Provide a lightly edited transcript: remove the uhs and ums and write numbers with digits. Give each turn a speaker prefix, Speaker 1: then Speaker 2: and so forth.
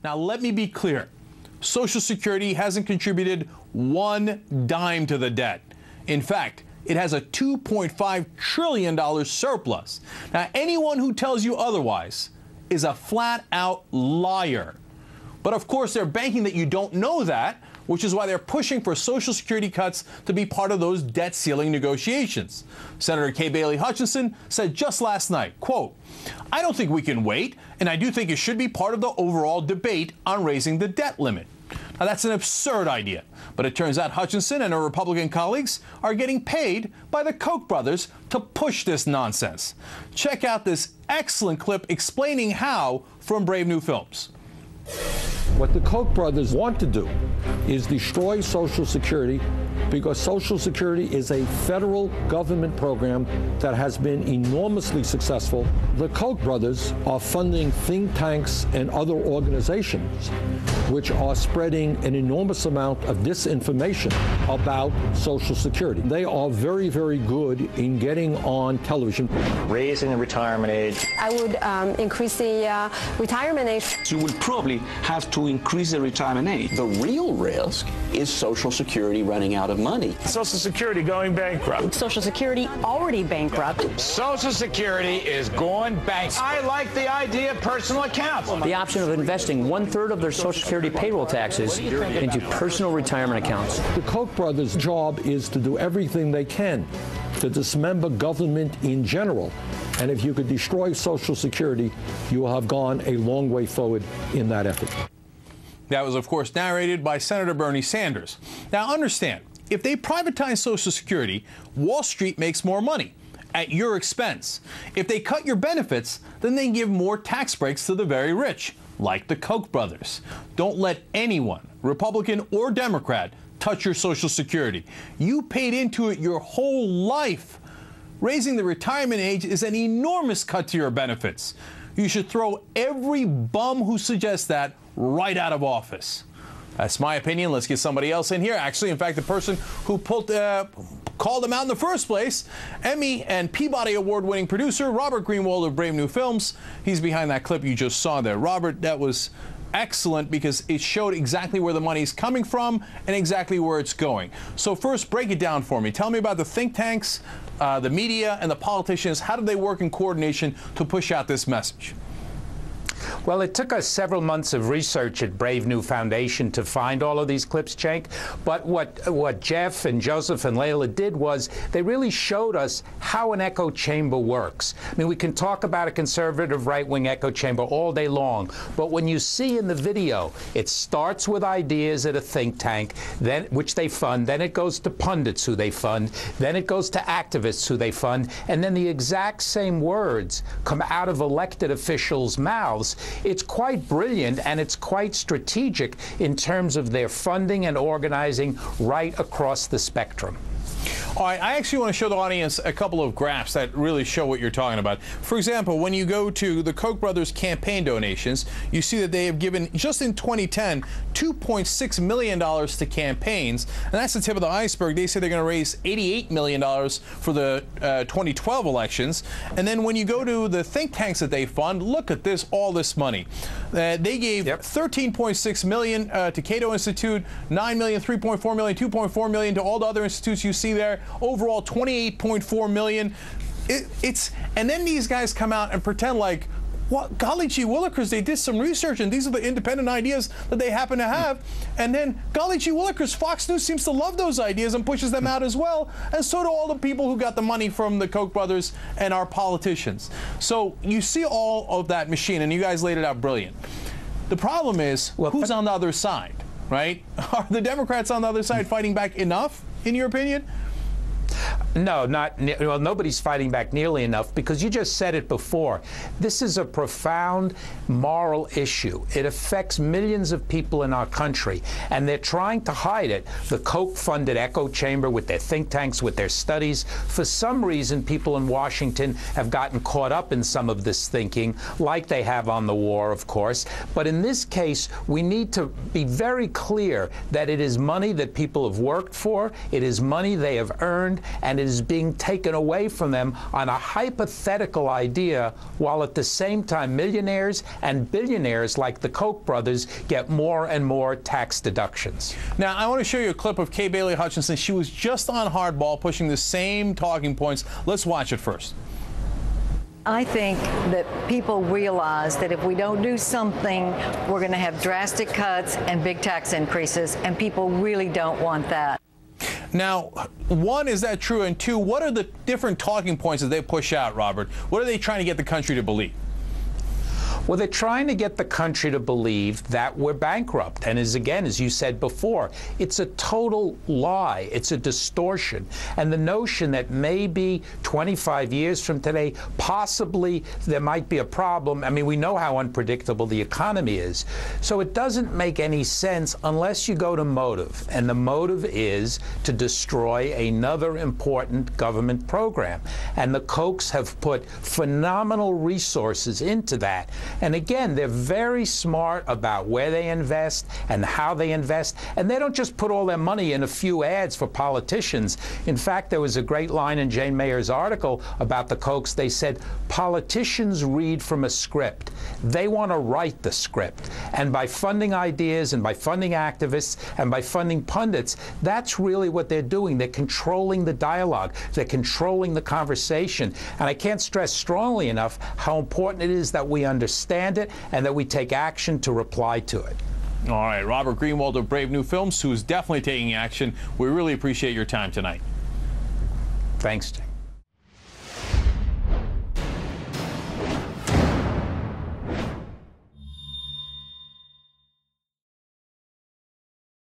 Speaker 1: Now, let me be clear. Social Security hasn't contributed one dime to the debt. In fact, it has a $2.5 trillion surplus. Now, anyone who tells you otherwise is a flat-out liar. But of course, they're banking that you don't know that, which is why they're pushing for Social Security cuts to be part of those debt ceiling negotiations. Senator Kay Bailey Hutchinson said just last night, quote, "I don't think we can wait, and I do think it should be part of the overall debate on raising the debt limit." Now, that's an absurd idea, but it turns out Hutchinson and her Republican colleagues are getting paid by the Koch brothers to push this nonsense. Check out this excellent clip explaining how from Brave New Films.
Speaker 2: What the Koch brothers want to do is destroy Social Security because Social Security is a federal government program that has been enormously successful. The Koch brothers are funding think tanks and other organizations which are spreading an enormous amount of disinformation about Social Security. They are very, very good in getting on television.
Speaker 3: Raising the retirement age.
Speaker 4: I would increase the retirement age.
Speaker 5: You would probably have to increase the retirement age.
Speaker 6: The real risk is Social Security running out of money.
Speaker 7: Social Security going bankrupt.
Speaker 8: Social Security already bankrupt.
Speaker 9: Social Security is going bankrupt. I like the idea of personal accounts.
Speaker 10: The option of investing 1/3 of their Social Security payroll taxes into personal retirement accounts.
Speaker 2: The Koch brothers' job is to do everything they can to dismember government in general. And if you could destroy Social Security, you will have gone a long way forward in that effort.
Speaker 1: That was, of course, narrated by Senator Bernie Sanders. Now, understand, if they privatize Social Security, Wall Street makes more money at your expense. If they cut your benefits, then they give more tax breaks to the very rich, like the Koch brothers. Don't let anyone, Republican or Democrat, touch your Social Security. You paid into it your whole life. Raising the retirement age is an enormous cut to your benefits. You should throw every bum who suggests that right out of office. That's my opinion. Let's get somebody else in here. Actually, in fact, the person who called him out in the first place, Emmy and Peabody Award-winning producer Robert Greenwald of Brave New Films. He's behind that clip you just saw there. Robert, that was excellent because it showed exactly where the money's coming from and exactly where it's going. So first, break it down for me. Tell me about the think tanks, the media, and the politicians. How do they work in coordination to push out this message?
Speaker 11: Well, it took us several months of research at Brave New Foundation to find all of these clips, Cenk. But what Jeff and Joseph and Layla did was they really showed us how an echo chamber works. I mean, we can talk about a conservative right-wing echo chamber all day long, but when you see in the video, it starts with ideas at a think tank, then which they fund, then it goes to pundits who they fund, then it goes to activists who they fund, and then the exact same words come out of elected officials' mouths. It's quite brilliant, and it's quite strategic in terms of their funding and organizing right across the spectrum.
Speaker 1: All right, I actually want to show the audience a couple of graphs that really show what you're talking about. For example, when you go to the Koch brothers campaign donations, you see that they have given, just in 2010, $2.6 million to campaigns, and that's the tip of the iceberg. They say they're going to raise $88 million for the 2012 elections. And then when you go to the think tanks that they fund, look at this, all this money. They gave $13.6 million to Cato Institute, $9 million, $3.4 million, $2.4 million to all the other institutes you see there. Overall, $28.4 million. And then these guys come out and pretend like, what, golly gee willikers, they did some research and these are the independent ideas that they happen to have. And then, golly gee willikers, Fox News seems to love those ideas and pushes them out as well. And so do all the people who got the money from the Koch brothers and our politicians. So you see all of that machine, and you guys laid it out brilliant. The problem is, who's on the other side, right? Are the Democrats on the other side fighting back enough, in your opinion?
Speaker 11: No, well, nobody's fighting back nearly enough, because you just said it before. This is a profound moral issue. It affects millions of people in our country, and they're trying to hide it. The Koch-funded echo chamber with their think tanks, with their studies. For some reason, people in Washington have gotten caught up in some of this thinking, like they have on the war, of course. But in this case, we need to be very clear that it is money that people have worked for, it is money they have earned, and it is being taken away from them on a hypothetical idea, while at the same time millionaires and billionaires like the Koch brothers get more and more tax deductions.
Speaker 1: Now, I want to show you a clip of Kay Bailey Hutchinson. She was just on Hardball pushing the same talking points. Let's watch it first.
Speaker 12: I think that people realize that if we don't do something, we're going to have drastic cuts and big tax increases, and people really don't want that.
Speaker 1: Now, one, is that true? And two, what are the different talking points that they push out, Robert? What are they trying to get the country to believe?
Speaker 11: Well, they're trying to get the country to believe that we're bankrupt. And as you said before, it's a total lie. It's a distortion. And the notion that maybe 25 years from today, possibly there might be a problem. I mean, we know how unpredictable the economy is. So it doesn't make any sense unless you go to motive. And the motive is to destroy another important government program. And the Kochs have put phenomenal resources into that. And again, they're very smart about where they invest and how they invest. And they don't just put all their money in a few ads for politicians. In fact, there was a great line in Jane Mayer's article about the Kochs. They said, politicians read from a script. They want to write the script. And by funding ideas and by funding activists and by funding pundits, that's really what they're doing. They're controlling the dialogue. They're controlling the conversation. And I can't stress strongly enough how important it is that we understand it and that we take action to reply to it.
Speaker 1: All right, Robert Greenwald of Brave New Films, who is definitely taking action. We really appreciate your time tonight.
Speaker 11: Thanks, Jay.